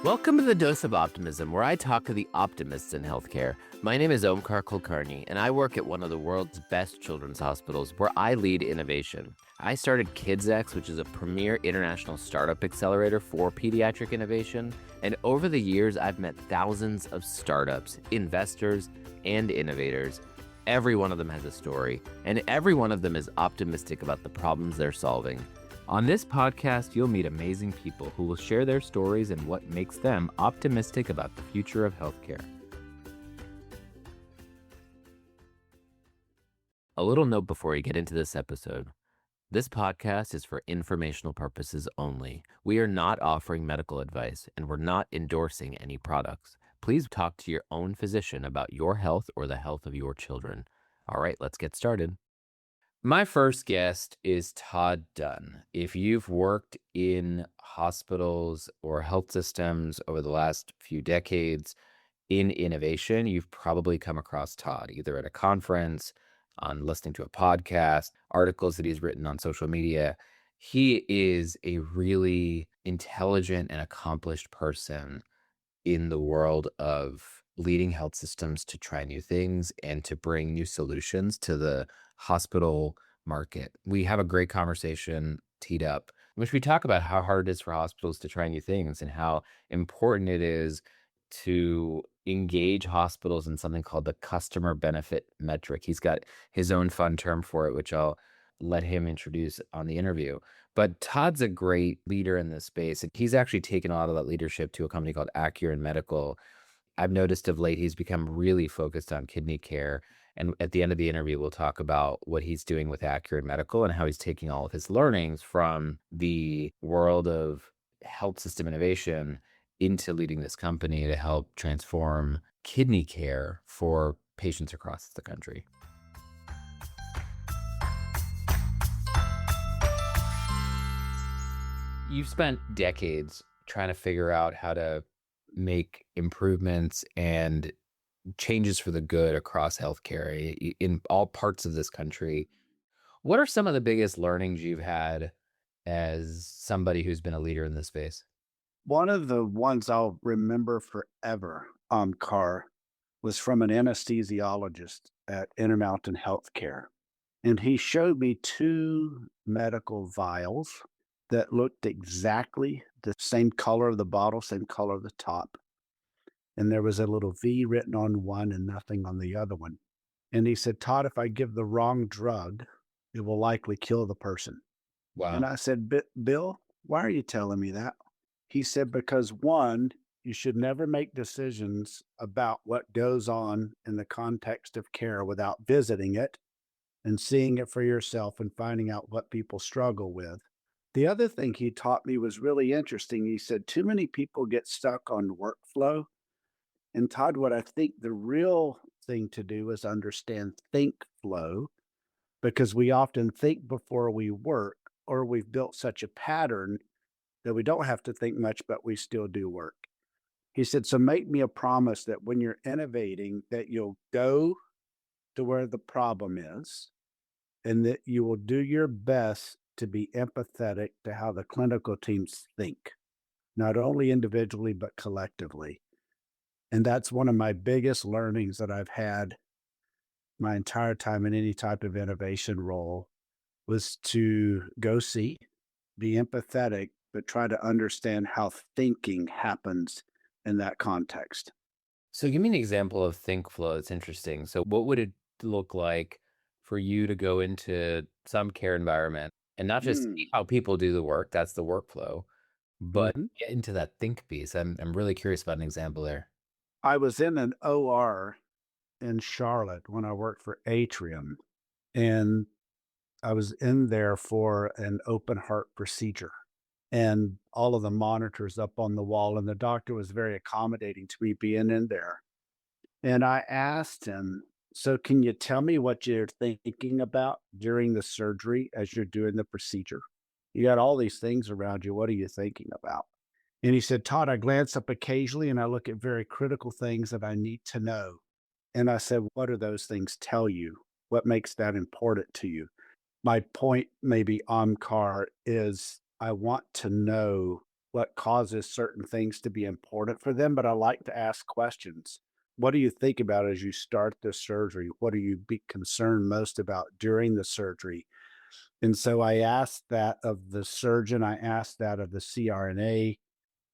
Welcome to the Dose of Optimism, where I talk to the optimists in healthcare. My name is Omkar Kulkarni, and I work at one of the world's best children's hospitals, where I lead innovation. I started KidsX, which is a premier international startup accelerator for pediatric innovation. And over the years, I've met thousands of startups, investors, and innovators. Every one of them has a story, and every one of them is optimistic about the problems they're solving. On this podcast, you'll meet amazing people who will share their stories and what makes them optimistic about the future of healthcare. A little note before you get into this episode. This podcast is for informational purposes only. We are not offering medical advice, and we're not endorsing any products. Please talk to your own physician about your health or the health of your children. All right, let's get started. My first guest is Todd Dunn. If you've worked in hospitals or health systems over the last few decades in innovation, you've probably come across Todd, either at a conference, on listening to a podcast, articles that he's written on social media. He is a really intelligent and accomplished person in the world of leading health systems to try new things and to bring new solutions to the hospital market. We have a great conversation teed up in which we talk about how hard it is for hospitals to try new things and how important it is to engage hospitals in something called the customer benefit metric. He's got his own fun term for it, which I'll let him introduce on the interview. But Todd's a great leader in this space. And he's actually taken a lot of that leadership to a company called Accuryn Medical. I've noticed of late he's become really focused on kidney care. And at the end of the interview, we'll talk about what he's doing with Accuryn Medical and how he's taking all of his learnings from the world of health system innovation into leading this company to help transform kidney care for patients across the country. You've spent decades trying to figure out how to make improvements and changes for the good across healthcare in all parts of this country. What are some of the biggest learnings you've had as somebody who's been a leader in this space? One of the ones I'll remember forever on car was from an anesthesiologist at Intermountain Healthcare. And he showed me two medical vials that looked exactly the same color of the bottle, same color of the top. And there was a little V written on one and nothing on the other one. And he said, Todd, if I give the wrong drug, it will likely kill the person. And Wow. I said, Bill, why are you telling me that? He said, because one, you should never make decisions about what goes on in the context of care without visiting it and seeing it for yourself and finding out what people struggle with. The other thing he taught me was really interesting. He said, too many people get stuck on workflow. And Todd, what I think the real thing to do is understand think flow, because we often think before we work, or we've built such a pattern that we don't have to think much, but we still do work. He said, so make me a promise that when you're innovating, that you'll go to where the problem is and that you will do your best to be empathetic to how the clinical teams think, not only individually, but collectively. And that's one of my biggest learnings that I've had my entire time in any type of innovation role was to go see, be empathetic, but try to understand how thinking happens in that context. So give me an example of think flow. It's interesting. So what would it look like for you to go into some care environment and not just see Mm. how people do the work, that's the workflow, but Mhm. get into that think piece. I'm really curious about an example there. I was in an OR in Charlotte when I worked for Atrium, and I was in there for an open heart procedure. And all of the monitors up on the wall, and the doctor was very accommodating to me being in there. And I asked him, so can you tell me what you're thinking about during the surgery as you're doing the procedure? You got all these things around you. What are you thinking about? And he said, Todd, I glance up occasionally and I look at very critical things that I need to know. And I said, what do those things tell you? What makes that important to you? My point, maybe on car, is I want to know what causes certain things to be important for them, but I like to ask questions. What do you think about as you start the surgery? What do you be concerned most about during the surgery? And so I asked that of the surgeon, I asked that of the CRNA.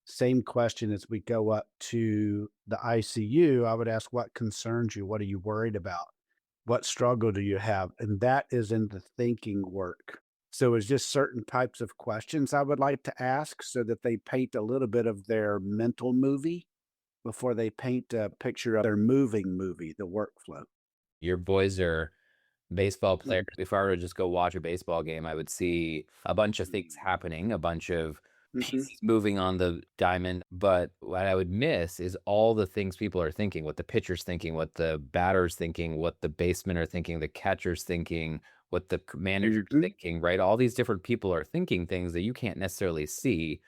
Same question as we go up to the ICU, I would ask, what concerns you? What are you worried about? What struggle do you have? And that is in the thinking work. So it's just certain types of questions I would like to ask so that they paint a little bit of their mental movie before they paint a picture of their moving movie, the workflow. Your boys are baseball players. Mhm. If I were to just go watch a baseball game, I would see a bunch of things happening, a bunch of Mhm. pieces moving on the diamond. But what I would miss is all the things people are thinking, what the pitcher's thinking, what the batter's thinking, what the basemen are thinking, the catcher's thinking, what the manager's Mhm. thinking, right? All these different people are thinking things that you can't necessarily see,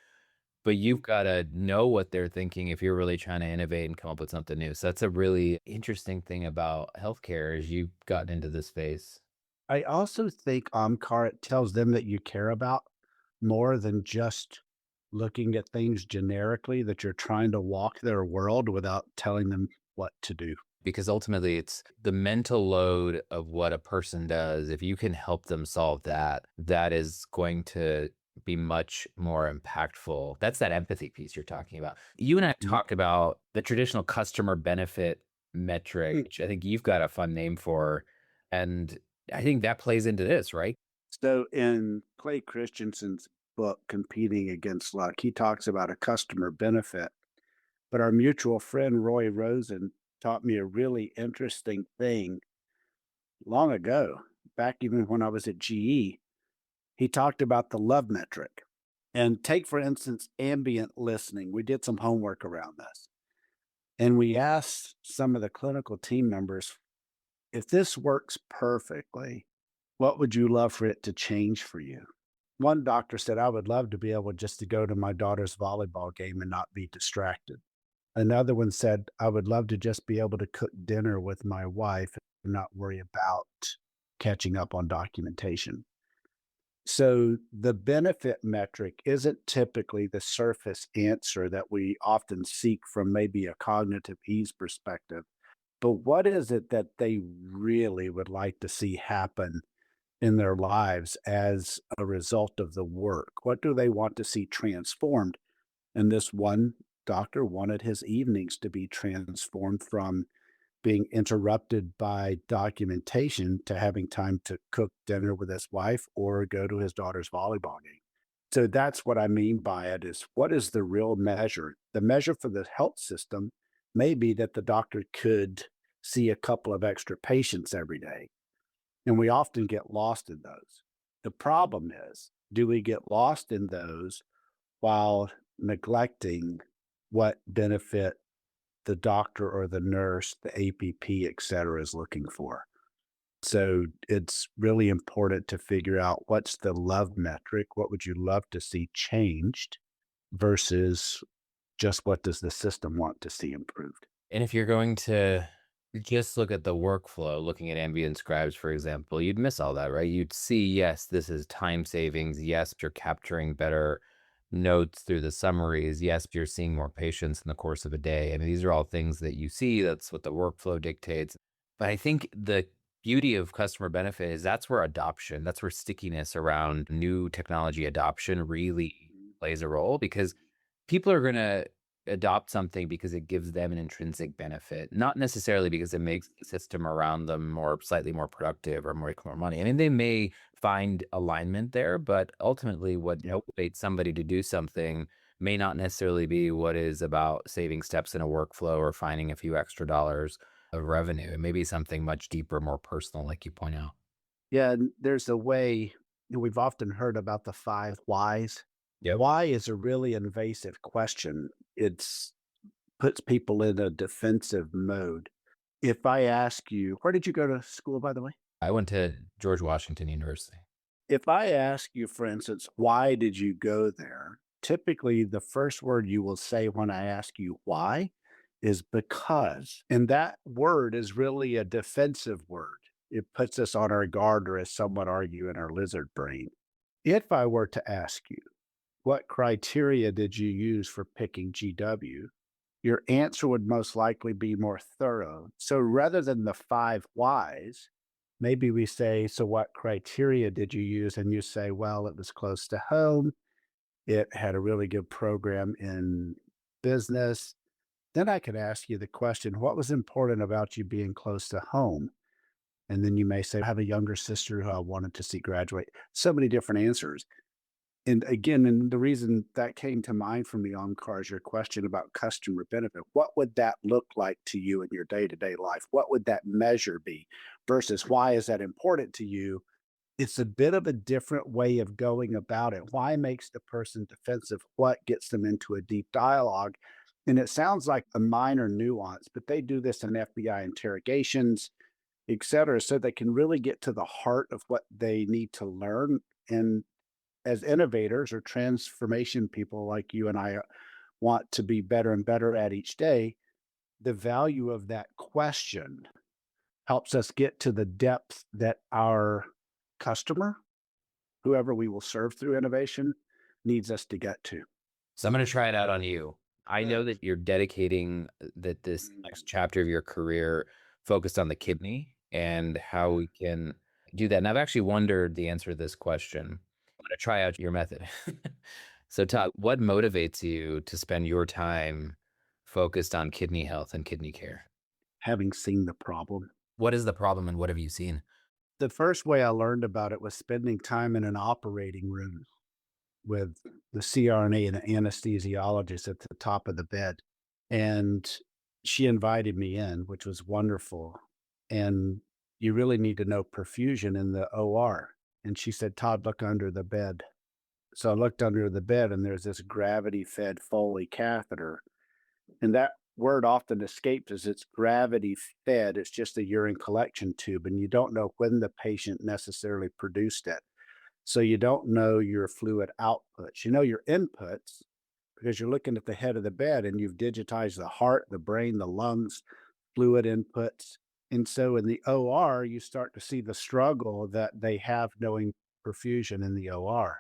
but you've gotta know what they're thinking if you're really trying to innovate and come up with something new. So that's a really interesting thing about healthcare as you've gotten into this space. I also think it tells them that you care about more than just looking at things generically, that you're trying to walk their world without telling them what to do. Because ultimately it's the mental load of what a person does. If you can help them solve that, that is going to be much more impactful. That's that empathy piece you're talking about. You and I have Mhm. talked about the traditional customer benefit metric, Mm. which I think you've got a fun name for. And I think that plays into this, right? So in Clay Christensen's book, Competing Against Luck, he talks about a customer benefit. But our mutual friend Roy Rosen taught me a really interesting thing long ago, back even when I was at GE. He talked about the love metric. And take, for instance, ambient listening. We did some homework around this. And we asked some of the clinical team members, if this works perfectly, what would you love for it to change for you? One doctor said, I would love to be able just to go to my daughter's volleyball game and not be distracted. Another one said, I would love to just be able to cook dinner with my wife and not worry about catching up on documentation. So the benefit metric isn't typically the surface answer that we often seek from maybe a cognitive ease perspective. But what is it that they really would like to see happen in their lives as a result of the work? What do they want to see transformed? And this one doctor wanted his evenings to be transformed from being interrupted by documentation to having time to cook dinner with his wife or go to his daughter's volleyball game. So that's what I mean by it is what is the real measure? The measure for the health system may be that the doctor could see a couple of extra patients every day. And we often get lost in those. The problem is, do we get lost in those while neglecting what benefit the doctor or the nurse, the APP, et cetera, is looking for? So it's really important to figure out what's the love metric, what would you love to see changed versus just what does the system want to see improved? And if you're going to just look at the workflow, looking at ambient scribes, for example, you'd miss all that, right? You'd see, yes, this is time savings. Yes, you're capturing better notes through the summaries. Yes, you're seeing more patients in the course of a day. I mean, these are all things that you see. That's what the workflow dictates. But I think the beauty of customer benefit is that's where adoption, that's where stickiness around new technology adoption really plays a role because people are going to adopt something because it gives them an intrinsic benefit, not necessarily because it makes the system around them more slightly more productive or make more money. I mean, they may find alignment there, but ultimately what Yep. motivates somebody to do something may not necessarily be what is about saving steps in a workflow or finding a few extra dollars of revenue. It may be something much deeper, more personal, like you point out. Yeah, and there's a way we've often heard about the 5 whys. Yep. Why is a really invasive question. It's puts people in a defensive mode. If I ask you, where did you go to school, by the way? I went to George Washington University. If I ask you, for instance, why did you go there? Typically, the first word you will say when I ask you why is because. And that word is really a defensive word. It puts us on our guard, or as some would argue, in our lizard brain. If I were to ask you, what criteria did you use for picking GW? Your answer would most likely be more thorough. So rather than the five whys, maybe we say, so what criteria did you use? And you say, well, it was close to home. It had a really good program in business. Then I could ask you the question, what was important about you being close to home? And then you may say, I have a younger sister who I wanted to see graduate. So many different answers. And again, and the reason that came to mind for me on is your question about customer benefit. What would that look like to you in your day-to-day life? What would that measure be versus why is that important to you? It's a bit of a different way of going about it. Why makes the person defensive? What gets them into a deep dialogue? And it sounds like a minor nuance, but they do this in FBI interrogations, et cetera, so they can really get to the heart of what they need to learn. And as innovators or transformation people like you and I want to be better and better at each day, the value of that question helps us get to the depth that our customer, whoever we will serve through innovation, needs us to get to. So I'm going to try it out on you. I know that you're dedicating that this next chapter of your career focused on the kidney and how we can do that. And I've actually wondered the answer to this question. I'm going to try out your method. So, Todd, what motivates you to spend your time focused on kidney health and kidney care? Having seen the problem. What is the problem and what have you seen? The first way I learned about it was spending time in an operating room with the CRNA and the anesthesiologist at the top of the bed. And she invited me in, which was wonderful. And you really need to know perfusion in the OR. And she said, Todd, look under the bed. So I looked under the bed and there's this gravity fed Foley catheter. And that word often escapes as it's gravity fed. It's just a urine collection tube. And you don't know when the patient necessarily produced it. So you don't know your fluid outputs. You know your inputs because you're looking at the head of the bed and you've digitized the heart, the brain, the lungs, fluid inputs. And so in the OR, you start to see the struggle that they have knowing perfusion in the OR.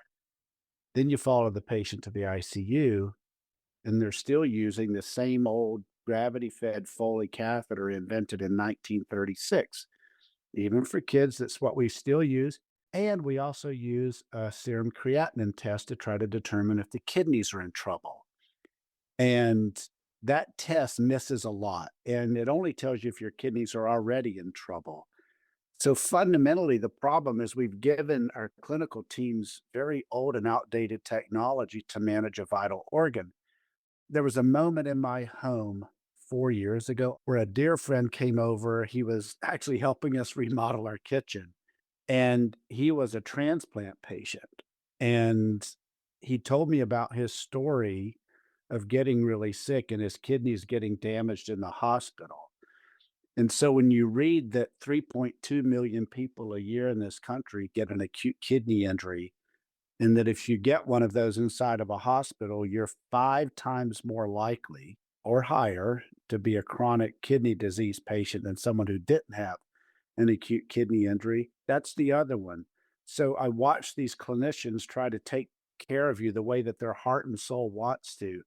Then you follow the patient to the ICU, and they're still using the same old gravity fed Foley catheter invented in 1936. Even for kids, that's what we still use. And we also use a serum creatinine test to try to determine if the kidneys are in trouble. And that test misses a lot. And it only tells you if your kidneys are already in trouble. So fundamentally, the problem is we've given our clinical teams very old and outdated technology to manage a vital organ. There was a moment in my home 4 years ago where a dear friend came over. He was actually helping us remodel our kitchen, and he was a transplant patient. And he told me about his story of getting really sick and his kidneys getting damaged in the hospital. And so when you read that 3.2 million people a year in this country get an acute kidney injury, and that if you get one of those inside of a hospital, you're 5 times more likely or higher to be a chronic kidney disease patient than someone who didn't have an acute kidney injury. That's the other one. So I watch these clinicians try to take care of you the way that their heart and soul wants to.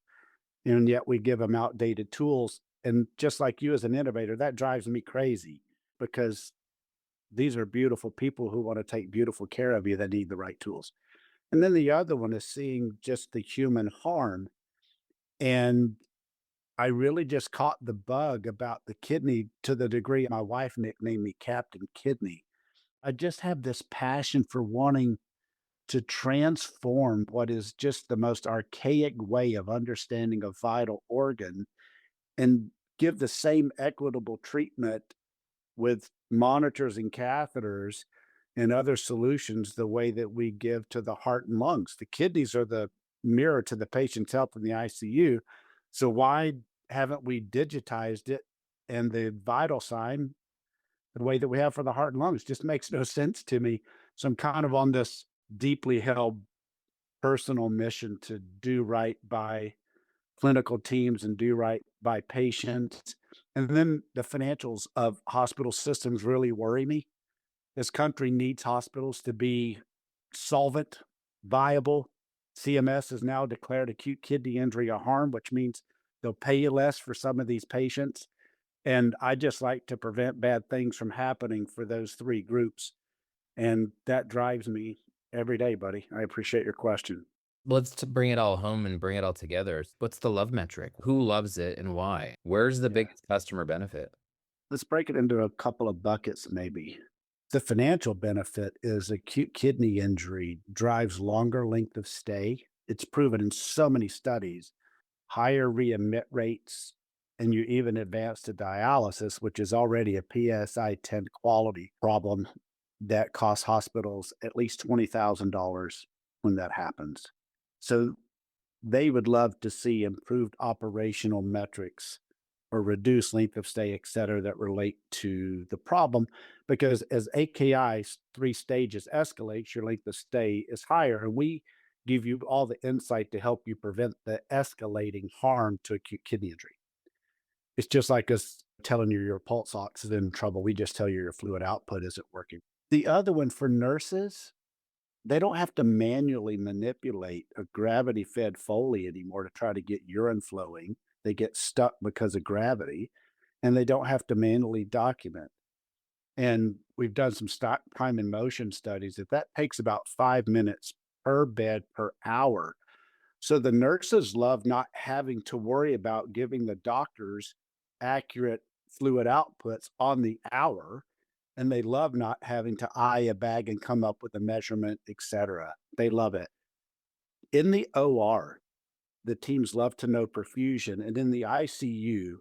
And yet we give them outdated tools. And just like you as an innovator, that drives me crazy because these are beautiful people who want to take beautiful care of you that need the right tools. And then the other one is seeing just the human harm. And I really just caught the bug about the kidney to the degree my wife nicknamed me Captain Kidney. I just have this passion for wanting to transform what is just the most archaic way of understanding a vital organ and give the same equitable treatment with monitors and catheters and other solutions the way that we give to the heart and lungs. The kidneys are the mirror to the patient's health in the ICU. So why haven't we digitized it and the vital sign the way that we have for the heart and lungs? Just makes no sense to me. So I'm kind of on this deeply held personal mission to do right by clinical teams and do right by patients. And then the financials of hospital systems really worry me. This country needs hospitals to be solvent, viable. CMS has now declared acute kidney injury a harm, which means they'll pay you less for some of these patients. And I just like to prevent bad things from happening for those three groups. And that drives me every day, buddy. I appreciate your question. Let's bring it all home and bring it all together. What's the love metric? Who loves it and why? Where's the Yeah. biggest customer benefit? Let's break it into a couple of buckets, maybe. The financial benefit is acute kidney injury drives longer length of stay. It's proven in so many studies, higher readmit rates, and you even advance to dialysis, which is already a PSI 10 quality problem that costs hospitals at least $20,000 when that happens. So they would love to see improved operational metrics or reduce length of stay, et cetera, that relate to the problem. Because as AKI's three stages escalates, your length of stay is higher. And we give you all the insight to help you prevent the escalating harm to acute kidney injury. It's just like us telling you your pulse ox is in trouble. We just tell you your fluid output isn't working. The other one for nurses, they don't have to manually manipulate a gravity fed Foley anymore to try to get urine flowing. They get stuck because of gravity, and they don't have to manually document. And we've done some stock time and motion studies that takes about 5 minutes per bed per hour. So the nurses love not having to worry about giving the doctors accurate fluid outputs on the hour, and they love not having to eye a bag and come up with a measurement, etc. They love it. In the OR, the teams love to know perfusion, and in the ICU,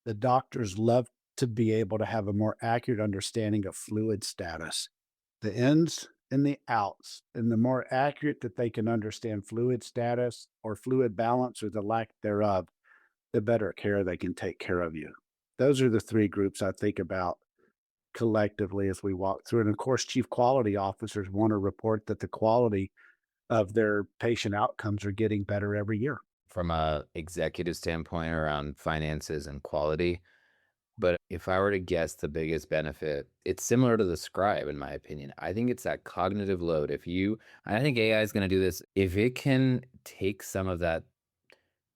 the doctors love to be able to have a more accurate understanding of fluid status, the ins and the outs. And the more accurate that they can understand fluid status or fluid balance or the lack thereof, the better care they can take care of you. Those are the three groups I think about collectively as we walk through. And of course, chief quality officers want to report that the quality of their patient outcomes are getting better every year. From a executive standpoint around finances and quality. But if I were to guess the biggest benefit, it's similar to the scribe, in my opinion. I think it's that cognitive load. I think AI is going to do this. If it can take some of that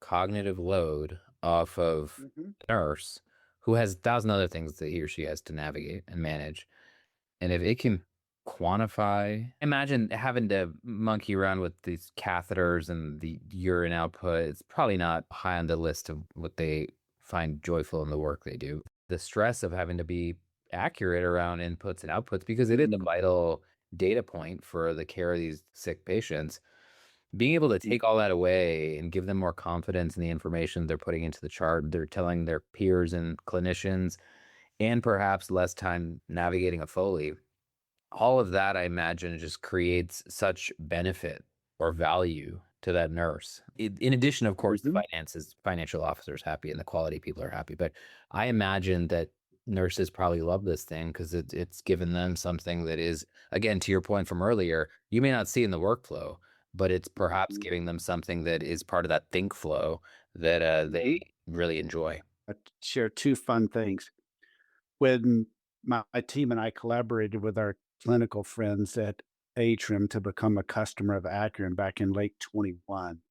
cognitive load off of Mhm. the nurse who has 1,000 other things that he or she has to navigate and manage, and if it can quantify, imagine having to monkey around with these catheters and the urine output. It's probably not high on the list of what they find joyful in the work they do. The stress of having to be accurate around inputs and outputs, because it is a Mhm. vital data point for the care of these sick patients. Being able to Mm. take all that away and give them more confidence in the information they're putting into the chart, they're telling their peers and clinicians, and perhaps less time navigating a Foley, all of that, I imagine, just creates such benefit or value to that nurse. In addition, of course, the Mhm. financial officers happy and the quality people are happy. But I imagine that nurses probably love this thing because it's given them something that is, again, to your point from earlier, you may not see in the workflow, but it's perhaps Mhm. giving them something that is part of that think flow that Mhm. they really enjoy. I share two fun things. When my team and I collaborated with our clinical friends at Atrium to become a customer of Accuryn back in late 21.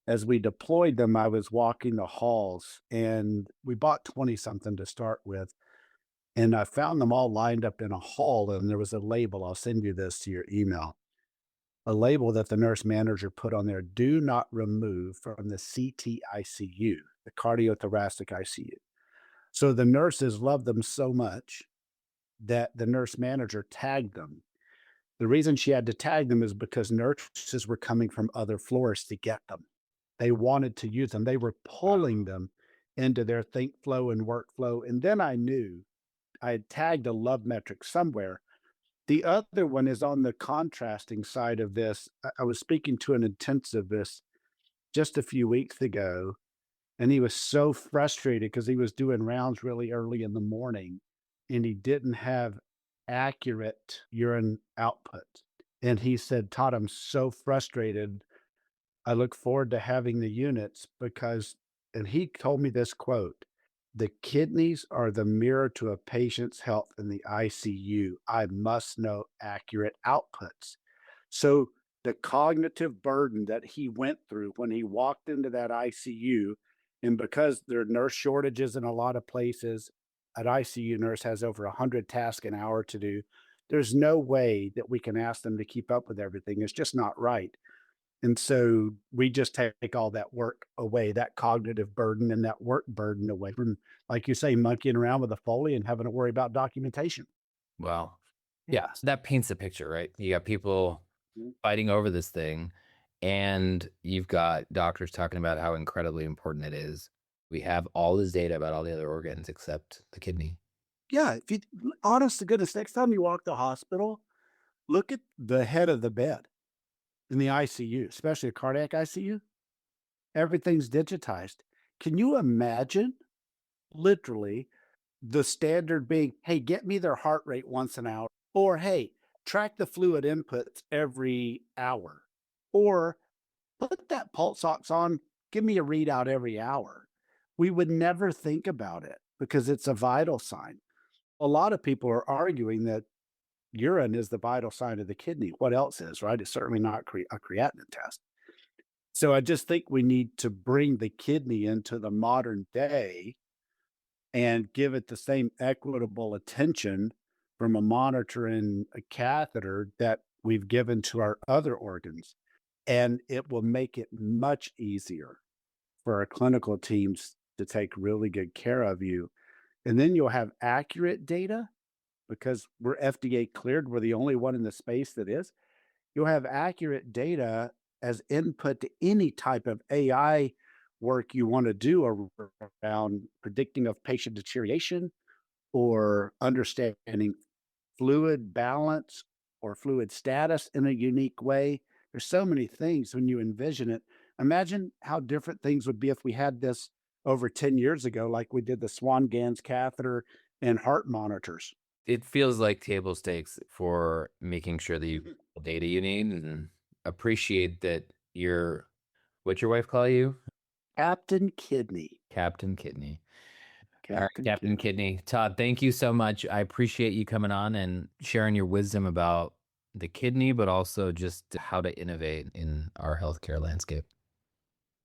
As we deployed them, I was walking the halls and we bought 20 something to start with. And I found them all lined up in a hall, and there was a label. I'll send you this to your email. A label that the nurse manager put on there: do not remove from the CT ICU, the cardiothoracic ICU. So the nurses loved them so much that the nurse manager tagged them. The reason she had to tag them is because nurses were coming from other floors to get them. They wanted to use them. They were pulling them into their think flow and workflow. And then I knew I had tagged a love metric somewhere. The other one is on the contrasting side of this. I was speaking to an intensivist just a few weeks ago, and he was so frustrated because he was doing rounds really early in the morning and he didn't have accurate urine output. And he said, Todd, I'm so frustrated. I look forward to having the units because, and he told me this quote: the kidneys are the mirror to a patient's health in the ICU. I must know accurate outputs. So the cognitive burden that he went through when he walked into that ICU. And because there are nurse shortages in a lot of places, an ICU nurse has over 100 tasks an hour to do. There's no way that we can ask them to keep up with everything. It's just not right. And so we just take all that work away, that cognitive burden and that work burden away from, like you say, monkeying around with a Foley and having to worry about documentation. Well, yeah, so that paints a picture, right? You got people fighting over this thing, and you've got doctors talking about how incredibly important it is. We have all this data about all the other organs except the kidney. Yeah, if you honest to goodness, next time you walk the hospital, look at the head of the bed in the ICU, especially a cardiac ICU. Everything's digitized. Can you imagine literally the standard being, hey, get me their heart rate once an hour, or hey, track the fluid inputs every hour, or put that pulse ox on, give me a readout every hour. We would never think about it because it's a vital sign. A lot of people are arguing that urine is the vital sign of the kidney. What else is, right? It's certainly not a creatinine test. So I just think we need to bring the kidney into the modern day and give it the same equitable attention from a monitor and a catheter that we've given to our other organs. And it will make it much easier for our clinical teams to take really good care of you. And then you'll have accurate data because we're FDA cleared. We're the only one in the space that is. You'll have accurate data as input to any type of AI work you want to do around predicting of patient deterioration or understanding fluid balance or fluid status in a unique way. There's so many things when you envision it. Imagine how different things would be if we had this over 10 years ago, like we did the Swan Ganz catheter and heart monitors. It feels like table stakes for making sure that you get Mhm. the data you need, and appreciate that you're what's your wife call you? Captain Kidney. Captain Kidney. All right, Captain Captain Kidney. Kidney. Todd, thank you so much. I appreciate you coming on and sharing your wisdom about the kidney, but also just how to innovate in our healthcare landscape.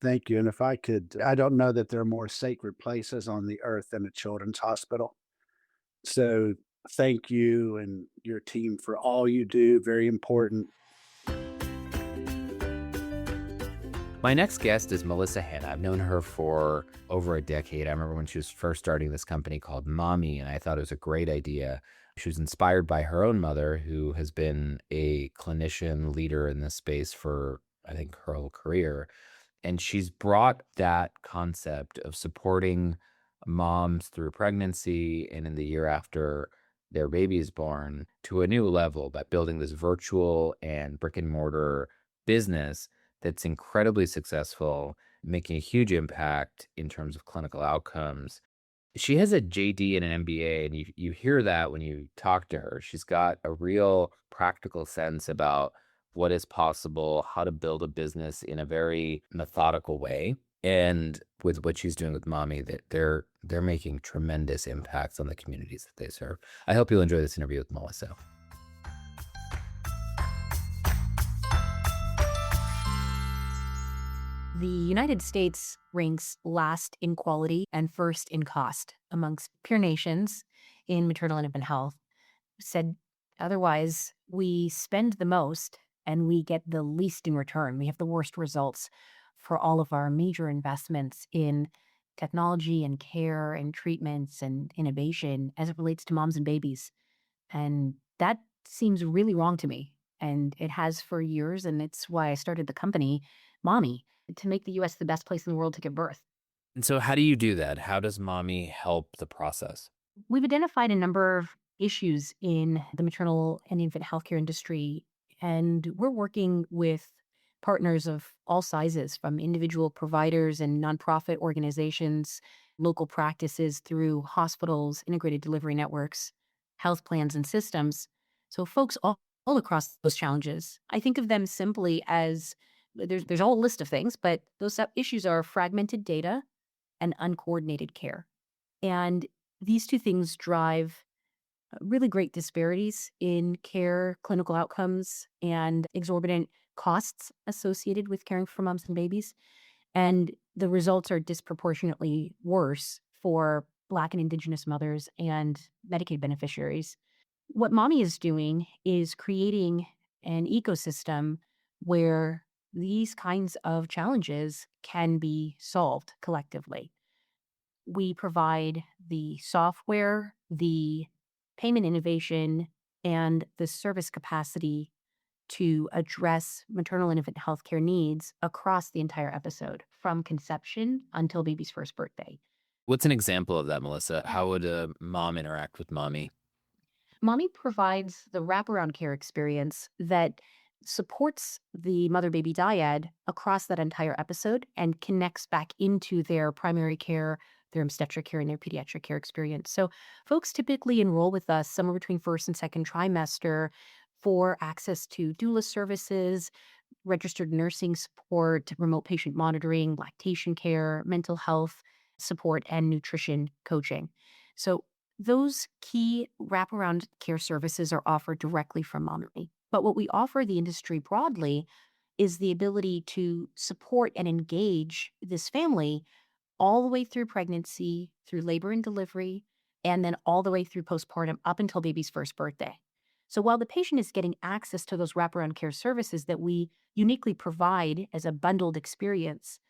Thank you. And if I could, I don't know that there are more sacred places on the earth than a children's hospital. So thank you and your team for all you do. Very important. My next guest is Melissa Hanna. I've known her for over a decade. I remember when she was first starting this company called Mahmee, and I thought it was a great idea. She was inspired by her own mother, who has been a clinician leader in this space for, I think, her whole career. And she's brought that concept of supporting moms through pregnancy and in the year after their baby is born to a new level by building this virtual and brick and mortar business that's incredibly successful, making a huge impact in terms of clinical outcomes. She has a JD and an MBA, and you hear that when you talk to her. She's got a real practical sense about what is possible, how to build a business in a very methodical way. And with what she's doing with Mommy, that they're making tremendous impacts on the communities that they serve. I hope you'll enjoy this interview with Melissa. The United States ranks last in quality and first in cost amongst peer nations in maternal and infant health. Said otherwise, we spend the most and we get the least in return. We have the worst results for all of our major investments in technology and care and treatments and innovation as it relates to moms and babies. And that seems really wrong to me. And it has for years. And it's why I started the company, Mommy, to make the US the best place in the world to give birth. And so how do you do that? How does Mommy help the process? We've identified a number of issues in the maternal and infant healthcare industry, and we're working with partners of all sizes, from individual providers and nonprofit organizations, local practices through hospitals, integrated delivery networks, health plans, and systems. So, folks all across those challenges, I think of them simply as there's a whole list of things, but those issues are fragmented data and uncoordinated care. And these two things drive really great disparities in care, clinical outcomes, and exorbitant costs associated with caring for moms and babies. And the results are disproportionately worse for Black and Indigenous mothers and Medicaid beneficiaries. What Mahmee is doing is creating an ecosystem where these kinds of challenges can be solved collectively. We provide the software, the payment innovation, and the service capacity to address maternal and infant health care needs across the entire episode, from conception until baby's first birthday. What's an example of that, Melissa? How would a mom interact with Mahmee? Mahmee provides the wraparound care experience that supports the mother baby dyad across that entire episode and connects back into their primary care, their obstetric care, and their pediatric care experience. So, folks typically enroll with us somewhere between first and second trimester for access to doula services, registered nursing support, remote patient monitoring, lactation care, mental health support, and nutrition coaching. So, those key wraparound care services are offered directly from Mahmee. But what we offer the industry broadly is the ability to support and engage this family all the way through pregnancy, through labor and delivery, and then all the way through postpartum up until baby's first birthday. So while the patient is getting access to those wraparound care services that we uniquely provide as a bundled experience,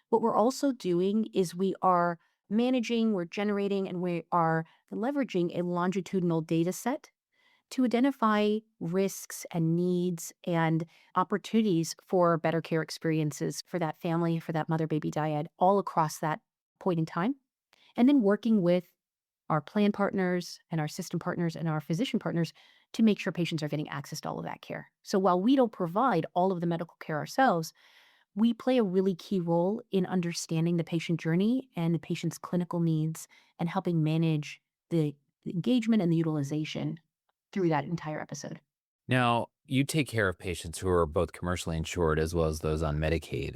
what we're also doing is we are managing, we're generating, and we are leveraging a longitudinal data set to identify risks and needs and opportunities for better care experiences for that family, for that mother baby dyad, all across that point in time. And then working with our plan partners and our system partners and our physician partners to make sure patients are getting access to all of that care. So while we don't provide all of the medical care ourselves, we play a really key role in understanding the patient journey and the patient's clinical needs and helping manage the engagement and the utilization through that entire episode. Now, you take care of patients who are both commercially insured as well as those on Medicaid.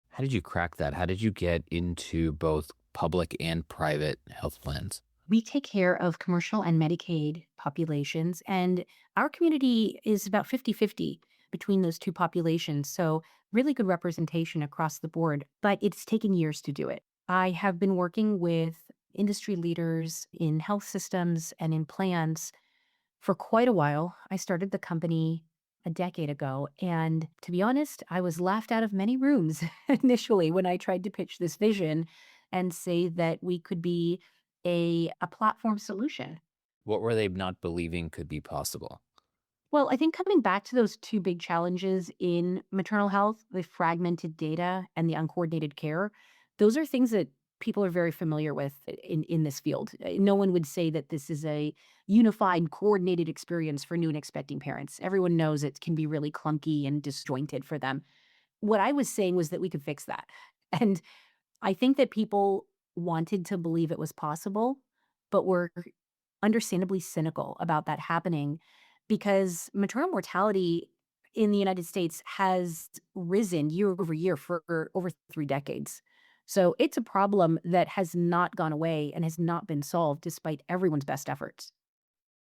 How did you crack that? How did you get into both public and private health plans? We take care of commercial and Medicaid populations, and our community is about 50-50 between those two populations. So really good representation across the board, but it's taken years to do it. I have been working with industry leaders in health systems and in plans for quite a while. I started the company a decade ago, and to be honest, I was laughed out of many rooms initially when I tried to pitch this vision and say that we could be a platform solution. What were they not believing could be possible? Well, I think coming back to those two big challenges in maternal health, the fragmented data and the uncoordinated care, those are things that people are very familiar with in this field. No one would say that this is a unified, coordinated experience for new and expecting parents. Everyone knows it can be really clunky and disjointed for them. What I was saying was that we could fix that. And I think that people wanted to believe it was possible, but were understandably cynical about that happening because maternal mortality in the United States has risen year over year for over 3 decades. So it's a problem that has not gone away and has not been solved despite everyone's best efforts.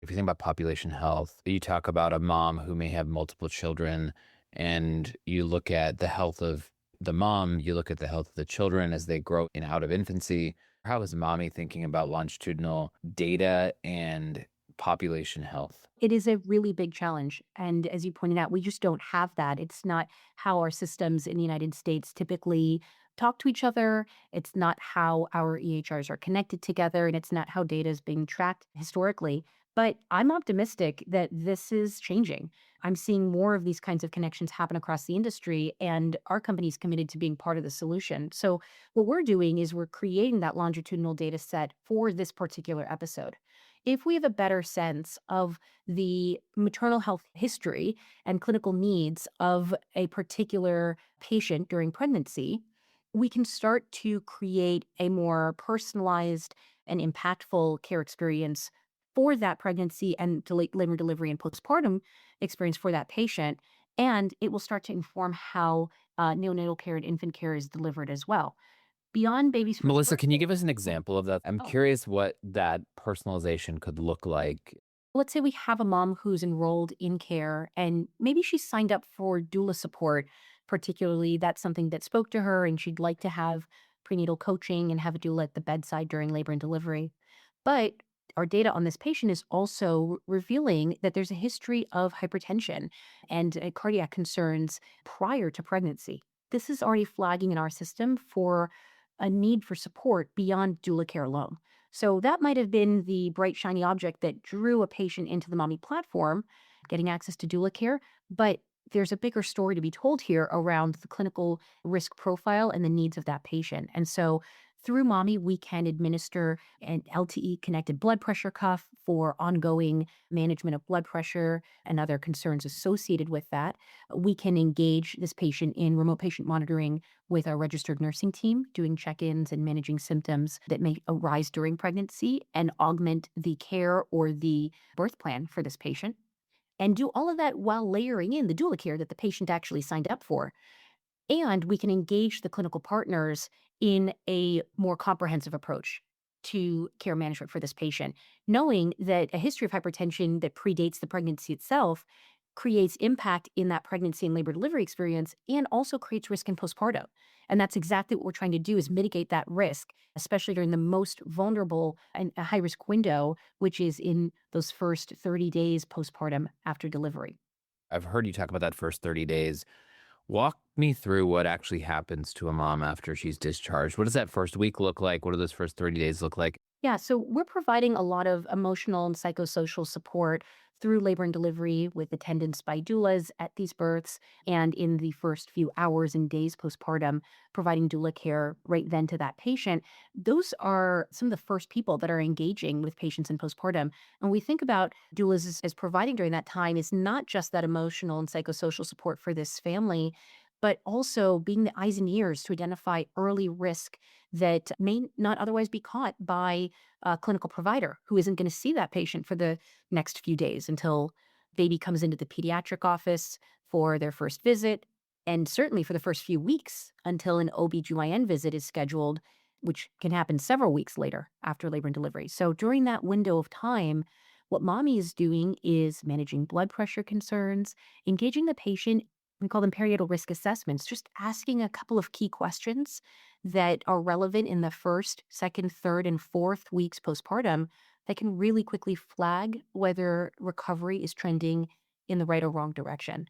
If you think about population health, you talk about a mom who may have multiple children, and you look at the health of the mom, you look at the health of the children as they grow in out of infancy. How is Mahmee thinking about longitudinal data and population health? It is a really big challenge. And as you pointed out, we just don't have that. It's not how our systems in the United States typically talk to each other. It's not how our EHRs are connected together. And it's not how data is being tracked historically. But I'm optimistic that this is changing. I'm seeing more of these kinds of connections happen across the industry, and our company is committed to being part of the solution. So what we're doing is we're creating that longitudinal data set for this particular episode. If we have a better sense of the maternal health history and clinical needs of a particular patient during pregnancy, we can start to create a more personalized and impactful care experience for that pregnancy and labor delivery and postpartum experience for that patient. And it will start to inform how neonatal care and infant care is delivered as well. Beyond baby's first Melissa, can you birthday. give us an example of that? I'm Oh. curious what that personalization could look like. Let's say we have a mom who's enrolled in care and maybe she signed up for doula support, particularly that's something that spoke to her and she'd like to have prenatal coaching and have a doula at the bedside during labor and delivery. But our data on this patient is also revealing that there's a history of hypertension and cardiac concerns prior to pregnancy. This is already flagging in our system for a need for support beyond doula care alone. So that might have been the bright, shiny object that drew a patient into the Mahmee platform, getting access to doula care. But there's a bigger story to be told here around the clinical risk profile and the needs of that patient. And so through Mahmee, we can administer an LTE connected blood pressure cuff for ongoing management of blood pressure and other concerns associated with that. We can engage this patient in remote patient monitoring with our registered nursing team, doing check ins and managing symptoms that may arise during pregnancy and augment the care or the birth plan for this patient. And do all of that while layering in the doula care that the patient actually signed up for. And we can engage the clinical partners in a more comprehensive approach to care management for this patient, knowing that a history of hypertension that predates the pregnancy itself creates impact in that pregnancy and labor delivery experience and also creates risk in postpartum. And that's exactly what we're trying to do is mitigate that risk, especially during the most vulnerable and a high risk window, which is in those first 30 days postpartum after delivery. I've heard you talk about that first 30 days. Walk me through what actually happens to a mom after she's discharged. What does that first week look like? What do those first 30 days look like? Yeah, so we're providing a lot of emotional and psychosocial support through labor and delivery with attendance by doulas at these births and in the first few hours and days postpartum, providing doula care right then to that patient. Those are some of the first people that are engaging with patients in postpartum. And we think about doulas as providing during that time is not just that emotional and psychosocial support for this family, but also being the eyes and ears to identify early risk that may not otherwise be caught by a clinical provider who isn't going to see that patient for the next few days until baby comes into the pediatric office for their first visit, and certainly for the first few weeks until an OBGYN visit is scheduled, which can happen several weeks later after labor and delivery. So during that window of time, what mommy is doing is managing blood pressure concerns, engaging the patient. We call them perinatal risk assessments, just asking a couple of key questions that are relevant in the first, second, third, and fourth weeks postpartum that can really quickly flag whether recovery is trending in the right or wrong direction.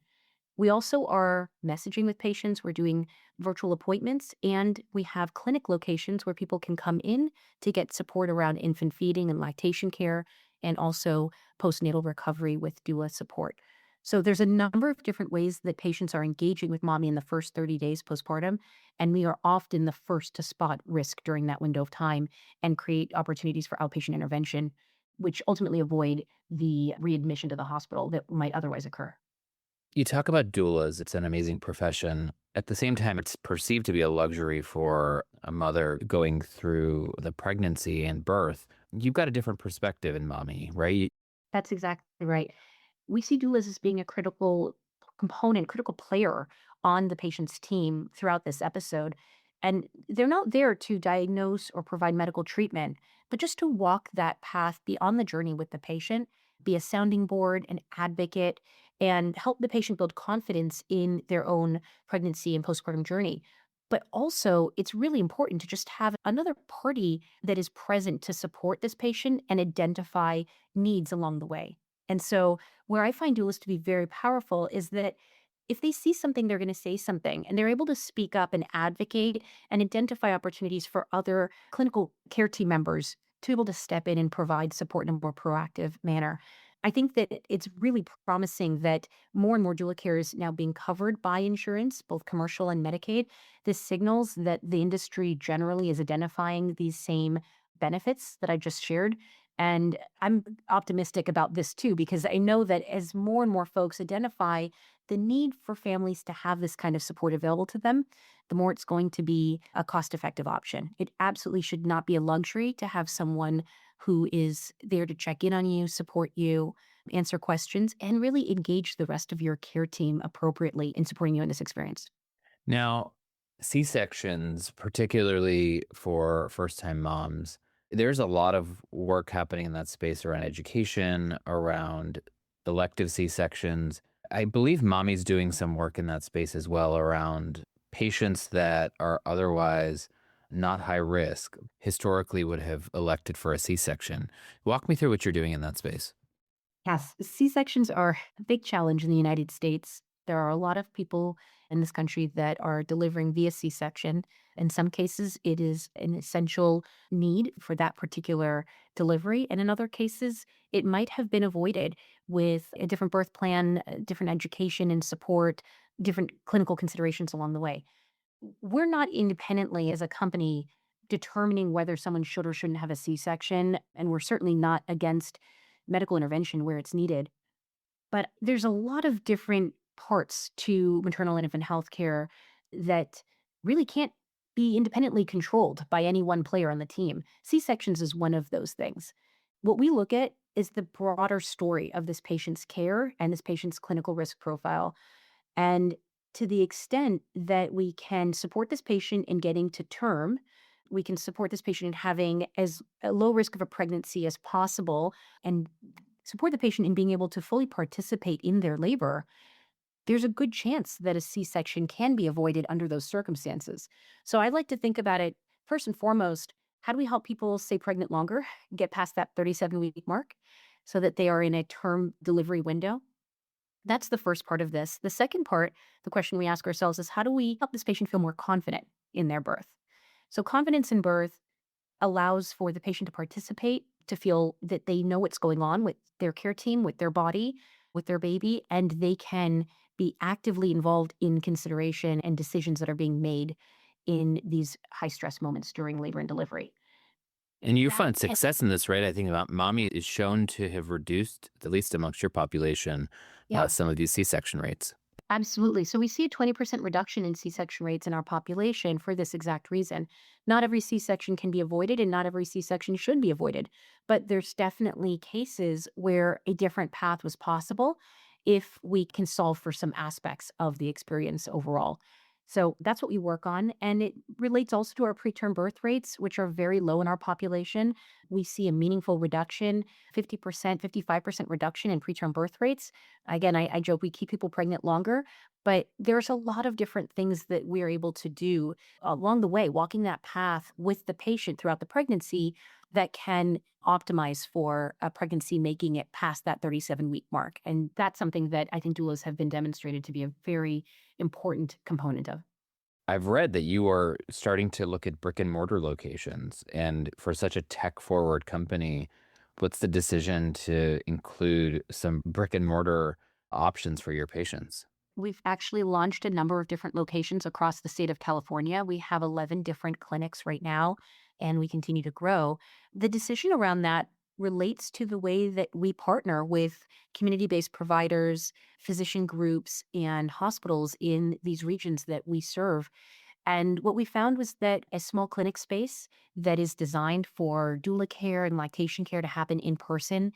We also are messaging with patients. We're doing virtual appointments, and we have clinic locations where people can come in to get support around infant feeding and lactation care, and also postnatal recovery with doula support. So there's a number of different ways that patients are engaging with mommy in the first 30 days postpartum, and we are often the first to spot risk during that window of time and create opportunities for outpatient intervention, which ultimately avoid the readmission to the hospital that might otherwise occur. You talk about doulas. It's an amazing profession. At the same time, it's perceived to be a luxury for a mother going through the pregnancy and birth. You've got a different perspective in mommy, right? That's exactly right. We see doulas as being a critical component, critical player on the patient's team throughout this episode. And they're not there to diagnose or provide medical treatment, but just to walk that path beyond the journey with the patient, be a sounding board, an advocate, and help the patient build confidence in their own pregnancy and postpartum journey. But also, it's really important to just have another party that is present to support this patient and identify needs along the way. And so, where I find doulas to be very powerful is that if they see something, they're going to say something, and they're able to speak up and advocate and identify opportunities for other clinical care team members to be able to step in and provide support in a more proactive manner. I think that it's really promising that more and more doula care is now being covered by insurance, both commercial and Medicaid. This signals that the industry generally is identifying these same benefits that I just shared. And I'm optimistic about this too, because I know that as more and more folks identify the need for families to have this kind of support available to them, the more it's going to be a cost effective option. It absolutely should not be a luxury to have someone who is there to check in on you, support you, answer questions, and really engage the rest of your care team appropriately in supporting you in this experience. Now, C-sections, particularly for first-time moms, There's a lot of work happening in that space around education, around elective C-sections. I believe Mahmee's doing some work in that space as well around patients that are otherwise not high risk, historically would have elected for a C-section. Walk me through what you're doing in that space. Yes, C-sections are a big challenge in the United States. There are a lot of people in this country that are delivering via C-section. In some cases, it is an essential need for that particular delivery. And in other cases, it might have been avoided with a different birth plan, different education and support, different clinical considerations along the way. We're not independently as a company determining whether someone should or shouldn't have a C-section, and we're certainly not against medical intervention where it's needed. But there's a lot of different parts to maternal and infant health care that really can't be independently controlled by any one player on the team. C-sections is one of those things. What we look at is the broader story of this patient's care and this patient's clinical risk profile. And to the extent that we can support this patient in getting to term, we can support this patient in having as a low risk of a pregnancy as possible and support the patient in being able to fully participate in their labor, there's a good chance that a C-section can be avoided under those circumstances. So I like to think about it first and foremost, how do we help people stay pregnant longer, get past that 37-week mark so that they are in a term delivery window? That's the first part of this. The second part, the question we ask ourselves is how do we help this patient feel more confident in their birth? So confidence in birth allows for the patient to participate, to feel that they know what's going on with their care team, with their body, with their baby, and they can be actively involved in consideration and decisions that are being made in these high stress moments during labor and delivery. And you That find can, success in this, right? I think about Mahmee is shown to have reduced, at least amongst your population, yeah. some of these C-section rates. Absolutely. So we see a 20% reduction in C-section rates in our population for this exact reason. Not every C-section can be avoided and not every C-section should be avoided. But there's definitely cases where a different path was possible if we can solve for some aspects of the experience overall. So that's what we work on. And it relates also to our preterm birth rates, which are very low in our population. We see a meaningful reduction, 50%, 55% reduction in preterm birth rates. Again, I joke we keep people pregnant longer, but there's a lot of different things that we're able to do along the way, walking that path with the patient throughout the pregnancy that can optimize for a pregnancy, making it past that 37-week mark. And that's something that I think doulas have been demonstrated to be a very important component of. I've read that you are starting to look at brick-and-mortar locations. And for such a tech-forward company, what's the decision to include some brick-and-mortar options for your patients? We've actually launched a number of different locations across the state of California. We have 11 different clinics right now, and we continue to grow. The decision around that relates to the way that we partner with community-based providers, physician groups, and hospitals in these regions that we serve. And what we found was that a small clinic space that is designed for doula care and lactation care to happen in person,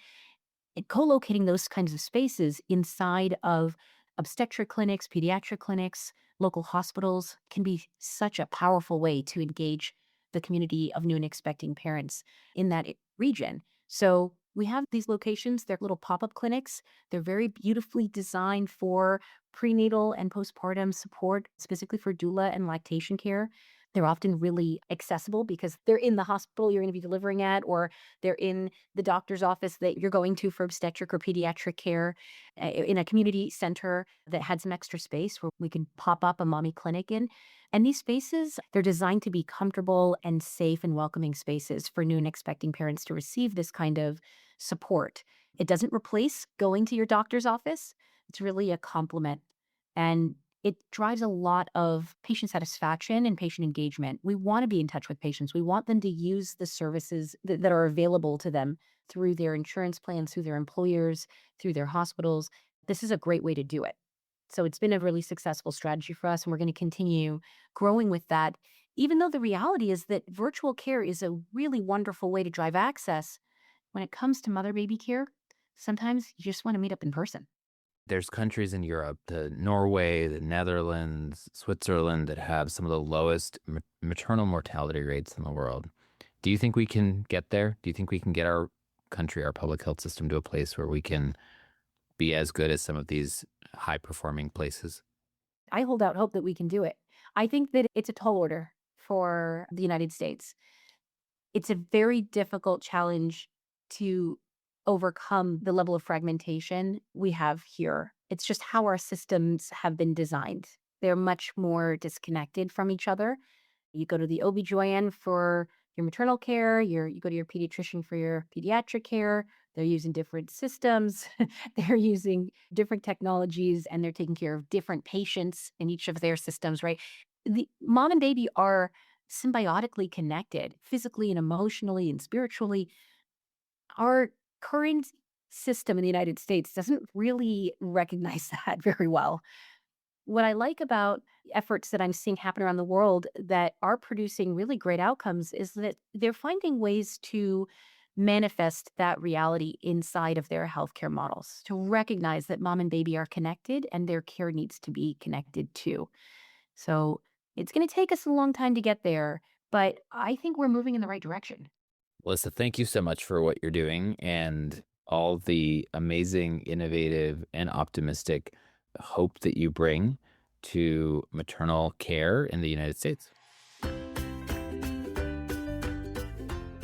and co-locating those kinds of spaces inside of obstetric clinics, pediatric clinics, local hospitals can be such a powerful way to engage the community of new and expecting parents in that region. So we have these locations, they're little pop-up clinics. They're very beautifully designed for prenatal and postpartum support, specifically for doula and lactation care. They're often really accessible because they're in the hospital you're going to be delivering at, or they're in the doctor's office that you're going to for obstetric or pediatric care, in a community center that had some extra space where we can pop up a mommy clinic in. And these spaces, they're designed to be comfortable and safe and welcoming spaces for new and expecting parents to receive this kind of support. It doesn't replace going to your doctor's office. It's really a complement. And it drives a lot of patient satisfaction and patient engagement. We want to be in touch with patients. We want them to use the services that are available to them through their insurance plans, through their employers, through their hospitals. This is a great way to do it. So it's been a really successful strategy for us, and we're going to continue growing with that, even though the reality is that virtual care is a really wonderful way to drive access. When it comes to mother-baby care, sometimes you just want to meet up in person. There's countries in Europe, the Norway, the Netherlands, Switzerland, that have some of the lowest maternal mortality rates in the world. Do you think we can get there? Do you think we can get our country, our public health system to a place where we can be as good as some of these high performing places? I hold out hope that we can do it. I think that it's a tall order for the United States. It's a very difficult challenge to overcome the level of fragmentation we have here. It's just how our systems have been designed. They're much more disconnected from each other. You go to the OBGYN for your maternal care, you go to your pediatrician for your pediatric care. They're using different systems, they're using different technologies, and they're taking care of different patients in each of their systems, right? The mom and baby are symbiotically connected physically and emotionally and spiritually. Our current system in the United States doesn't really recognize that very well. What I like about efforts that I'm seeing happen around the world that are producing really great outcomes is that they're finding ways to manifest that reality inside of their healthcare models, to recognize that mom and baby are connected and their care needs to be connected too. So it's going to take us a long time to get there, but I think we're moving in the right direction. Melissa, thank you so much for what you're doing and all the amazing, innovative, and optimistic hope that you bring to maternal care in the United States.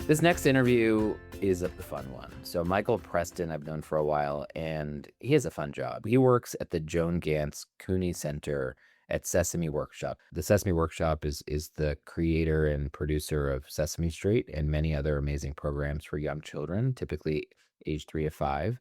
This next interview is a fun one. So Michael Preston, I've known for a while, and he has a fun job. He works at the Joan Gantz Cooney Center at Sesame Workshop. The Sesame Workshop is the creator and producer of Sesame Street and many other amazing programs for young children, typically age 3 to 5.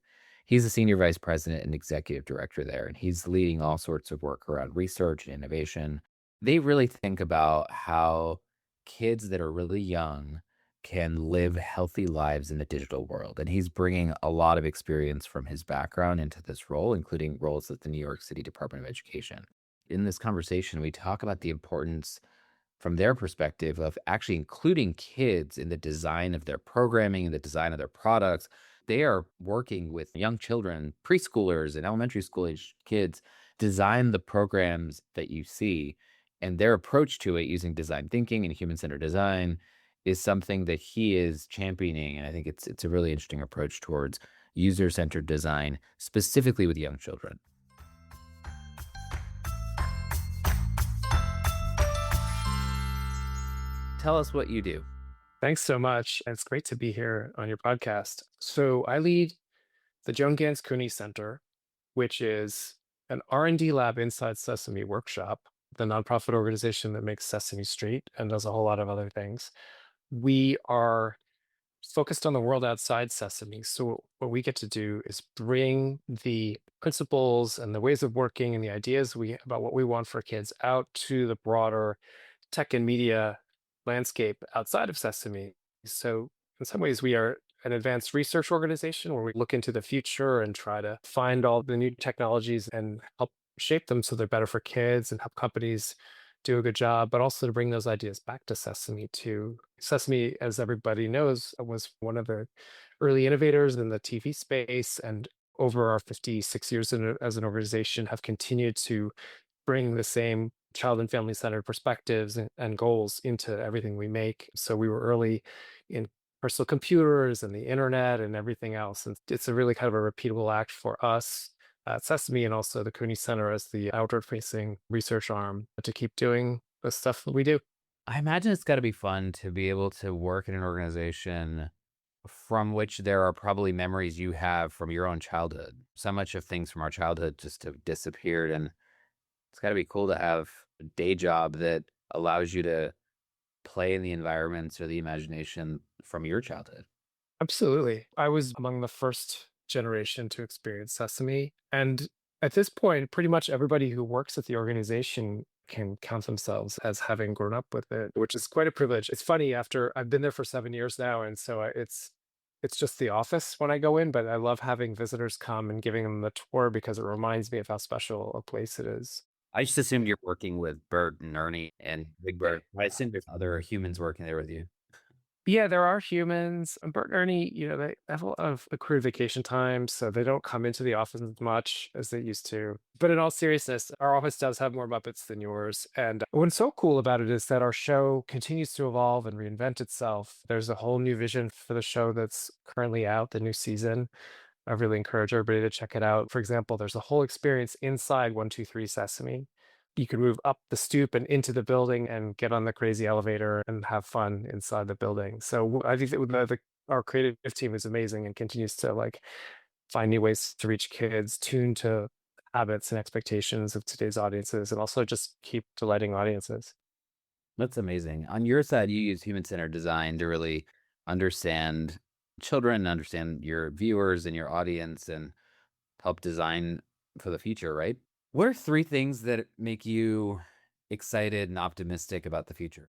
He's the senior vice president and executive director there, and he's leading all sorts of work around research and innovation. They really think about how kids that are really young can live healthy lives in the digital world. And he's bringing a lot of experience from his background into this role, including roles at the New York City Department of Education. In this conversation, we talk about the importance from their perspective of actually including kids in the design of their programming and the design of their products. They are working with young children, preschoolers and elementary school age kids, design the programs that you see. And their approach to it using design thinking and human-centered design is something that he is championing. And I think it's a really interesting approach towards user-centered design, specifically with young children. Tell us what you do. Thanks so much. It's great to be here on your podcast. So I lead the Joan Gantz Cooney Center, which is an R&D lab inside Sesame Workshop, the nonprofit organization that makes Sesame Street and does a whole lot of other things. We are focused on the world outside Sesame. So what we get to do is bring the principles and the ways of working and the ideas about what we want for kids out to the broader tech and media landscape outside of Sesame. So in some ways, we are an advanced research organization where we look into the future and try to find all the new technologies and help shape them so they're better for kids and help companies do a good job, but also to bring those ideas back to Sesame too. Sesame, as everybody knows, was one of the early innovators in the TV space, and over our 56 years as an organization have continued to bring the same child and family centered perspectives and goals into everything we make. So we were early in personal computers and the internet and everything else. And it's a really kind of a repeatable act for us at Sesame and also the Cooney Center as the outward facing research arm to keep doing the stuff that we do. I imagine it's got to be fun to be able to work in an organization from which there are probably memories you have from your own childhood. So much of things from our childhood just have disappeared. And it's got to be cool to have a day job that allows you to play in the environments or the imagination from your childhood. Absolutely. I was among the first generation to experience Sesame. And at this point, pretty much everybody who works at the organization can count themselves as having grown up with it, which is quite a privilege. It's funny, after I've been there for 7 years now, and so it's just the office when I go in, but I love having visitors come and giving them the tour because it reminds me of how special a place it is. I just assumed you're working with Bert and Ernie and Big Bird. I assumed there's other humans working there with you. Yeah, there are humans. Bert and Ernie, they have a lot of accrued vacation time, so they don't come into the office as much as they used to. But in all seriousness, our office does have more Muppets than yours. And what's so cool about it is that our show continues to evolve and reinvent itself. There's a whole new vision for the show that's currently out, the new season. I really encourage everybody to check it out. For example, there's a whole experience inside 123 Sesame. You can move up the stoop and into the building and get on the crazy elevator and have fun inside the building. So I think that our creative team is amazing and continues to find new ways to reach kids, tune to habits and expectations of today's audiences, and also just keep delighting audiences. That's amazing. On your side, you use human-centered design to really understand children, understand your viewers and your audience, and help design for the future, right? What are 3 things that make you excited and optimistic about the future?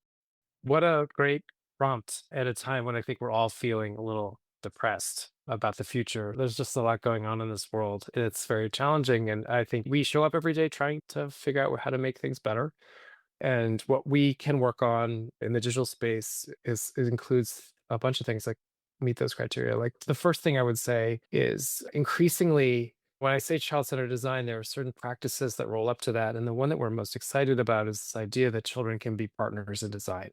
What a great prompt at a time when I think we're all feeling a little depressed about the future. There's just a lot going on in this world. It's very challenging. And I think we show up every day trying to figure out how to make things better. And what we can work on in the digital space it includes a bunch of things that meet those criteria. Like the first thing I would say is increasingly, when I say child-centered design, there are certain practices that roll up to that. And the one that we're most excited about is this idea that children can be partners in design.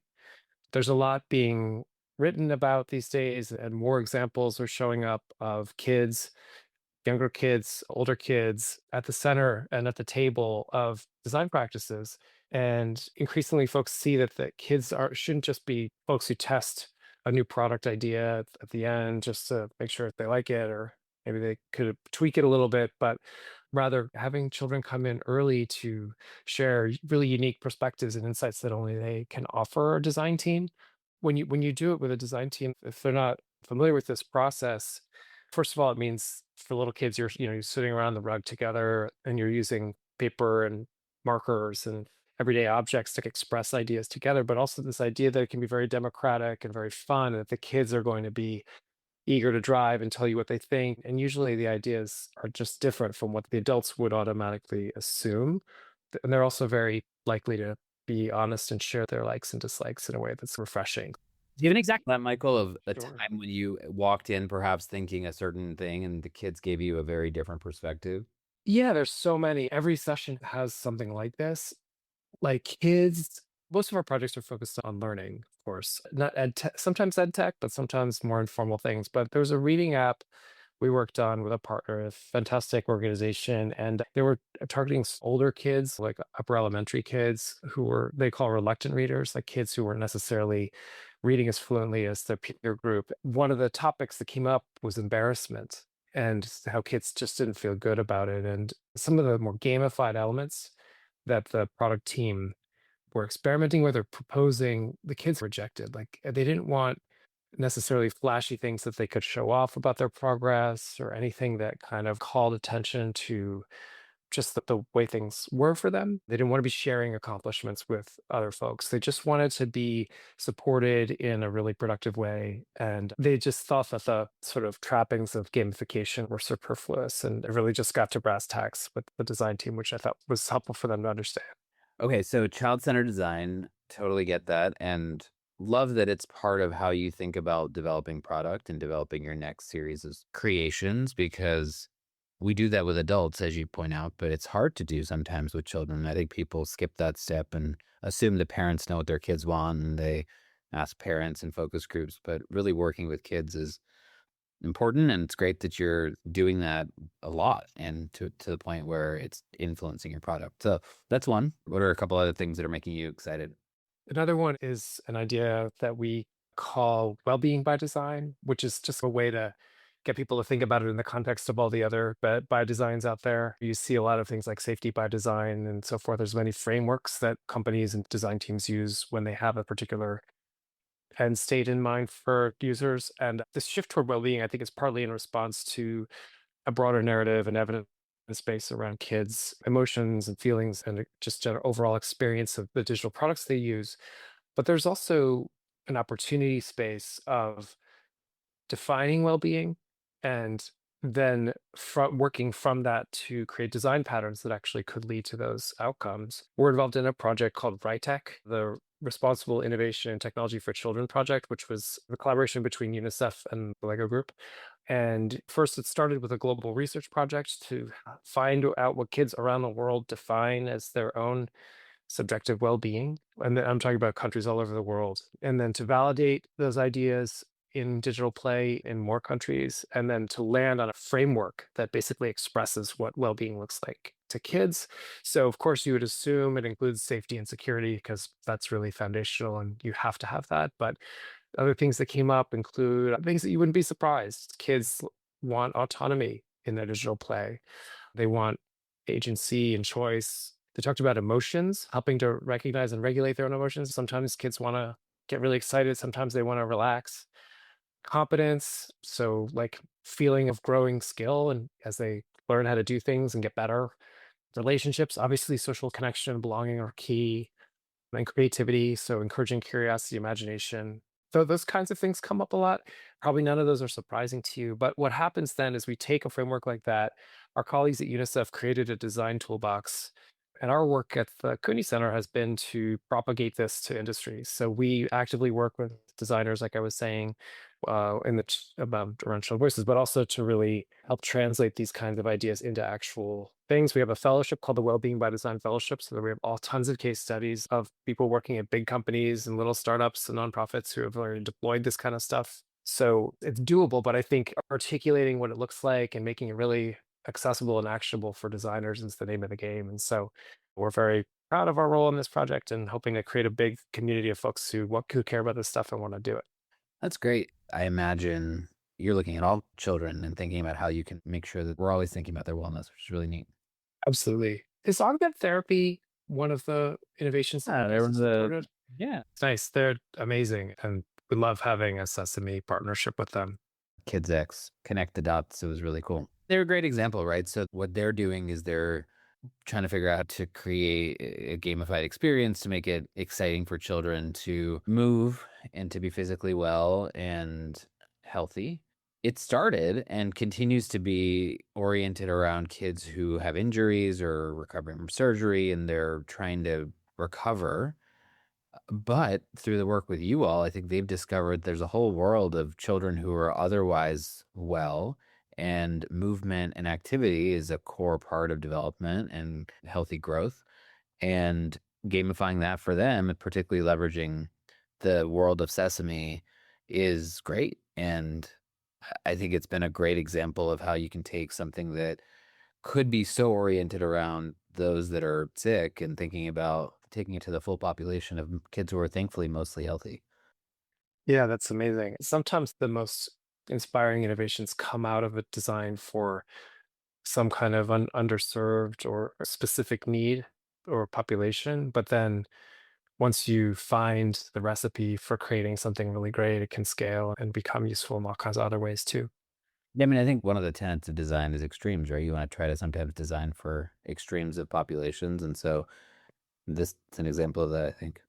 There's a lot being written about these days, and more examples are showing up of kids, younger kids, older kids at the center and at the table of design practices. And increasingly, folks see that the kids shouldn't just be folks who test a new product idea at the end just to make sure if they like it, or maybe they could tweak it a little bit, but rather having children come in early to share really unique perspectives and insights that only they can offer a design team. When you do it with a design team, if they're not familiar with this process, first of all, it means for little kids, you're sitting around the rug together and you're using paper and markers and everyday objects to express ideas together, but also this idea that it can be very democratic and very fun, and that the kids are going to be eager to drive and tell you what they think. And usually the ideas are just different from what the adults would automatically assume. And they're also very likely to be honest and share their likes and dislikes in a way that's refreshing. Do you have an example of that, Michael, of a Sure. time when you walked in perhaps thinking a certain thing and the kids gave you a very different perspective? Yeah, there's so many. Every session has something like this. Like kids, most of our projects are focused on learning, of course, not sometimes ed tech, but sometimes more informal things. But there was a reading app we worked on with a partner, a fantastic organization, and they were targeting older kids, like upper elementary kids they call reluctant readers, like kids who weren't necessarily reading as fluently as their peer group. One of the topics that came up was embarrassment and how kids just didn't feel good about it. And some of the more gamified elements that the product team were experimenting with or proposing, the kids rejected. Like they didn't want necessarily flashy things that they could show off about their progress or anything that kind of called attention to just the way things were for them. They didn't want to be sharing accomplishments with other folks. They just wanted to be supported in a really productive way. And they just thought that the sort of trappings of gamification were superfluous. And it really just got to brass tacks with the design team, which I thought was helpful for them to understand. Okay, so child-centered design, totally get that, and love that it's part of how you think about developing product and developing your next series of creations, because we do that with adults, as you point out, but it's hard to do sometimes with children. I think people skip that step and assume the parents know what their kids want, and they ask parents in focus groups, but really working with kids is important, and it's great that you're doing that a lot and to the point where it's influencing your product. So that's one. What are a couple other things that are making you excited? Another one is an idea that we call well-being by design, which is just a way to get people to think about it in the context of all the other by designs out there. You see a lot of things like safety by design and so forth. There's many frameworks that companies and design teams use when they have a particular end state in mind for users. And this shift toward well-being, I think, is partly in response to a broader narrative and evidence base around kids' emotions and feelings and just an overall experience of the digital products they use. But there's also an opportunity space of defining well-being and then working from that to create design patterns that actually could lead to those outcomes. We're involved in a project called Tech. The Responsible Innovation and Technology for Children project, which was a collaboration between UNICEF and the Lego Group. And first, it started with a global research project to find out what kids around the world define as their own subjective well-being. And then I'm talking about countries all over the world. And then to validate those ideas in digital play in more countries, and then to land on a framework that basically expresses what well-being looks like to kids. So of course you would assume it includes safety and security because that's really foundational and you have to have that. But other things that came up include things that you wouldn't be surprised. Kids want autonomy in their digital play. They want agency and choice. They talked about emotions, helping to recognize and regulate their own emotions. Sometimes kids want to get really excited. Sometimes they want to relax. Competence, so like feeling of growing skill and as they learn how to do things and get better. Relationships, obviously social connection and belonging are key, and creativity, so encouraging curiosity, imagination. So those kinds of things come up a lot. Probably none of those are surprising to you. But what happens then is we take a framework like that. Our colleagues at UNICEF created a design toolbox. And our work at the Cooney Center has been to propagate this to industries. So we actively work with designers, like I was saying, about around child voices, but also to really help translate these kinds of ideas into actual things. We have a fellowship called the Wellbeing by Design Fellowship. So we have all tons of case studies of people working at big companies and little startups and nonprofits who have already deployed this kind of stuff. So it's doable, but I think articulating what it looks like and making it really accessible and actionable for designers is the name of the game. And so we're very proud of our role in this project and hoping to create a big community of folks who care about this stuff and want to do it. That's great. I imagine you're looking at all children and thinking about how you can make sure that we're always thinking about their wellness, which is really neat. Absolutely. Is augmented therapy one of the innovations that There was supported? yeah. It's nice. They're amazing. And we love having a Sesame partnership with them. Kids X, connect the dots. It was really cool. They're a great example, right? So what they're doing is they're trying to figure out how to create a gamified experience to make it exciting for children to move and to be physically well and healthy. It started and continues to be oriented around kids who have injuries or recovering from surgery and they're trying to recover. But through the work with you all, I think they've discovered there's a whole world of children who are otherwise well, and movement and activity is a core part of development and healthy growth. And gamifying that for them, and particularly leveraging the world of Sesame, is great. And I think it's been a great example of how you can take something that could be so oriented around those that are sick and thinking about taking it to the full population of kids who are thankfully mostly healthy. Yeah, that's amazing. Sometimes the most inspiring innovations come out of a design for some kind of underserved or a specific need or population. But then once you find the recipe for creating something really great, it can scale and become useful in all kinds of other ways too. Yeah, I mean, I think one of the tenets of design is extremes, right? You want to try to sometimes design for extremes of populations. And so this is an example of that, I think.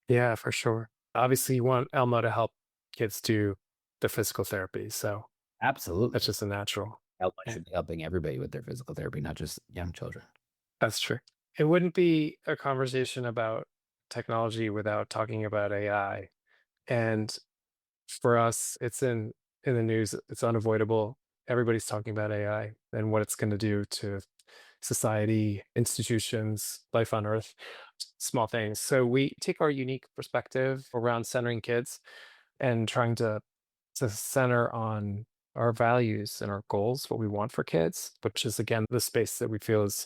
Yeah, for sure. Obviously, you want Elmo to help kids do the physical therapy. So Absolutely. that's just a natural. Elmo Yeah, should be helping everybody with their physical therapy, not just young children. that's true. It wouldn't be a conversation about technology without talking about AI. And for us, it's in the news. It's unavoidable. Everybody's talking about AI and what it's going to do to society, institutions, life on Earth, small things. So we take our unique perspective around centering kids and trying to center on our values and our goals, what we want for kids, which is again the space that we feel is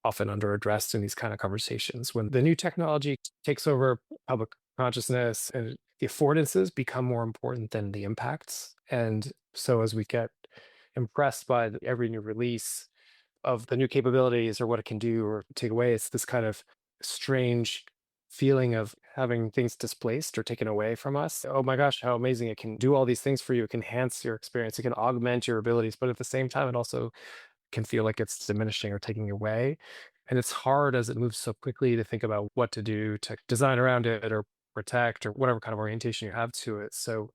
often under addressed in these kind of conversations. When the new technology takes over public consciousness and the affordances become more important than the impacts. And so as we get impressed by every new release of the new capabilities or what it can do or take away, it's this kind of strange feeling of having things displaced or taken away from us. Oh my gosh, how amazing. It can do all these things for you. It can enhance your experience. It can augment your abilities. But at the same time, it also can feel like it's diminishing or taking away. And it's hard as it moves so quickly to think about what to do to design around it or protect or whatever kind of orientation you have to it. So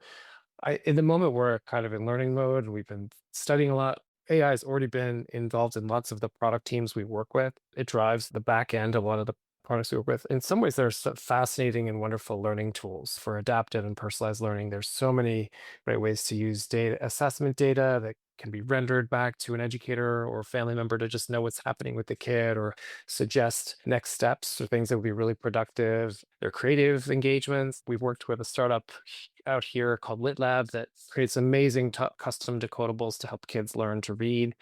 in the moment, we're kind of in learning mode and we've been studying a lot. AI has already been involved in lots of the product teams we work with. It drives the back end of a lot of the products we work with. In some ways, they're so fascinating and wonderful learning tools for adaptive and personalized learning. There's so many great ways to use data, assessment data that can be rendered back to an educator or family member to just know what's happening with the kid or suggest next steps or things that would be really productive. They're creative engagements. We've worked with a startup out here called Lit Lab that creates amazing custom decodables to help kids learn to read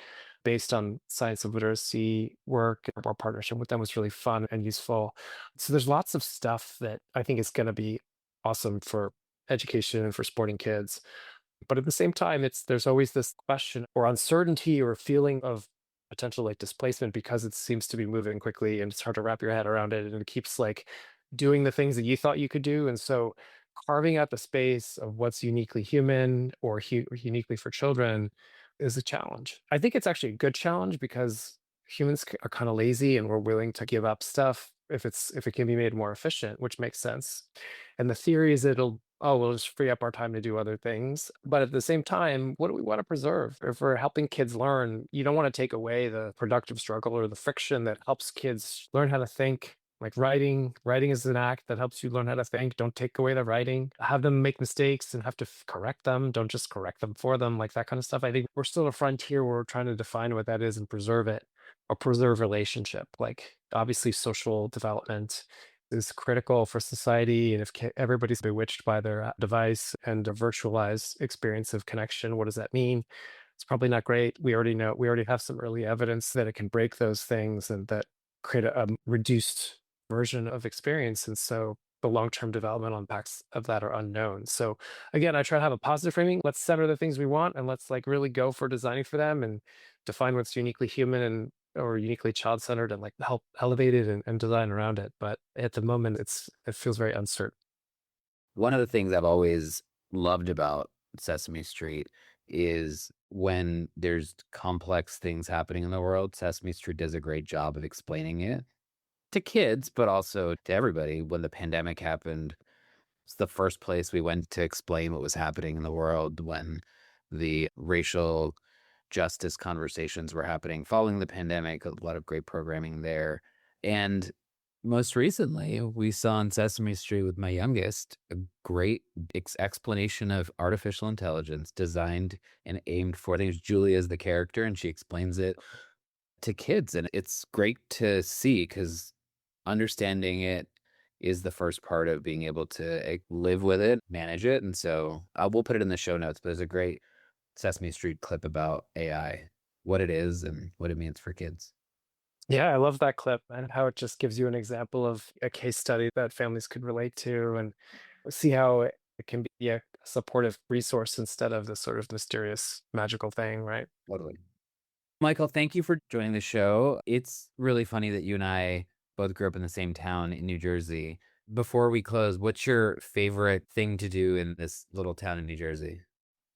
based on science of literacy work. Our partnership with them was really fun and useful. So there's lots of stuff that I think is going to be awesome for education and for supporting kids. But at the same time, there's always this question or uncertainty or feeling of potential like displacement because it seems to be moving quickly and it's hard to wrap your head around it. And it keeps like doing the things that you thought you could do. And so carving out the space of what's uniquely human or uniquely for children is a challenge. I think it's actually a good challenge because humans are kind of lazy and we're willing to give up stuff if it can be made more efficient, which makes sense. And the theory is we'll just free up our time to do other things. But at the same time, what do we want to preserve? If we're helping kids learn, you don't want to take away the productive struggle or the friction that helps kids learn how to think. Like writing is an act that helps you learn how to think. Don't take away the writing. Have them make mistakes and have to correct them. Don't just correct them for them, like that kind of stuff. I think we're still at a frontier where we're trying to define what that is and preserve it or preserve relationship. Like obviously social development is critical for society. And if everybody's bewitched by their device and a virtualized experience of connection, what does that mean? It's probably not great. We already have some early evidence that it can break those things and that create a reduced version of experience. And so the long-term developmental impacts of that are unknown. So again, I try to have a positive framing. Let's center the things we want and let's like really go for designing for them and define what's uniquely human and or uniquely child-centered and like help elevate it and design around it. But at the moment, it feels very uncertain. One of the things I've always loved about Sesame Street is when there's complex things happening in the world, Sesame Street does a great job of explaining it to kids, but also to everybody. When the pandemic happened, it's the first place we went to explain what was happening in the world. When the racial justice conversations were happening following the pandemic, a lot of great programming there. And most recently, we saw on Sesame Street with my youngest a great explanation of artificial intelligence designed and aimed for, I think it's Julia is the character, and she explains it to kids. And it's great to see because understanding it is the first part of being able to live with it, manage it. And so we'll put it in the show notes, but there's a great Sesame Street clip about AI, what it is and what it means for kids. Yeah, I love that clip and how it just gives you an example of a case study that families could relate to and see how it can be a supportive resource instead of the sort of mysterious magical thing, right? Totally. Michael, thank you for joining the show. It's really funny that you and I both grew up in the same town in New Jersey. Before we close, what's your favorite thing to do in this little town in New Jersey?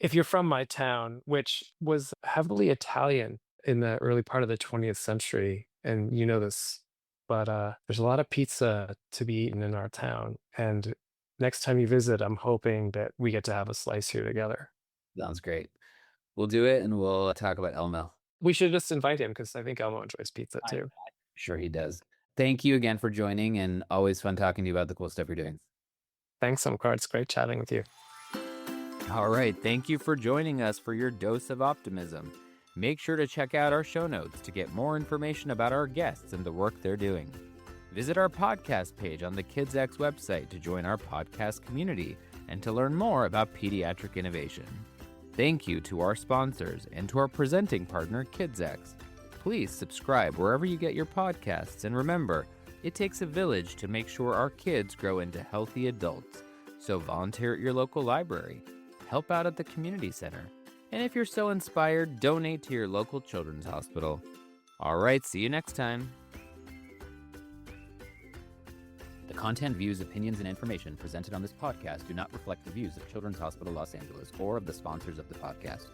If you're from my town, which was heavily Italian in the early part of the 20th century, and you know this, but there's a lot of pizza to be eaten in our town. And next time you visit, I'm hoping that we get to have a slice here together. Sounds great. We'll do it and we'll talk about Elmo. We should just invite him because I think Elmo enjoys pizza too. I'm sure he does. Thank you again for joining, and always fun talking to you about the cool stuff you're doing. Thanks, Omkar. It's great chatting with you. All right. Thank you for joining us for your dose of optimism. Make sure to check out our show notes to get more information about our guests and the work they're doing. Visit our podcast page on the KidsX website to join our podcast community and to learn more about pediatric innovation. Thank you to our sponsors and to our presenting partner, KidsX. Please subscribe wherever you get your podcasts, and remember, it takes a village to make sure our kids grow into healthy adults. So volunteer at your local library, help out at the community center, and if you're so inspired, donate to your local children's hospital. All right, see you next time. The content, views, opinions, and information presented on this podcast do not reflect the views of Children's Hospital Los Angeles or of the sponsors of the podcast.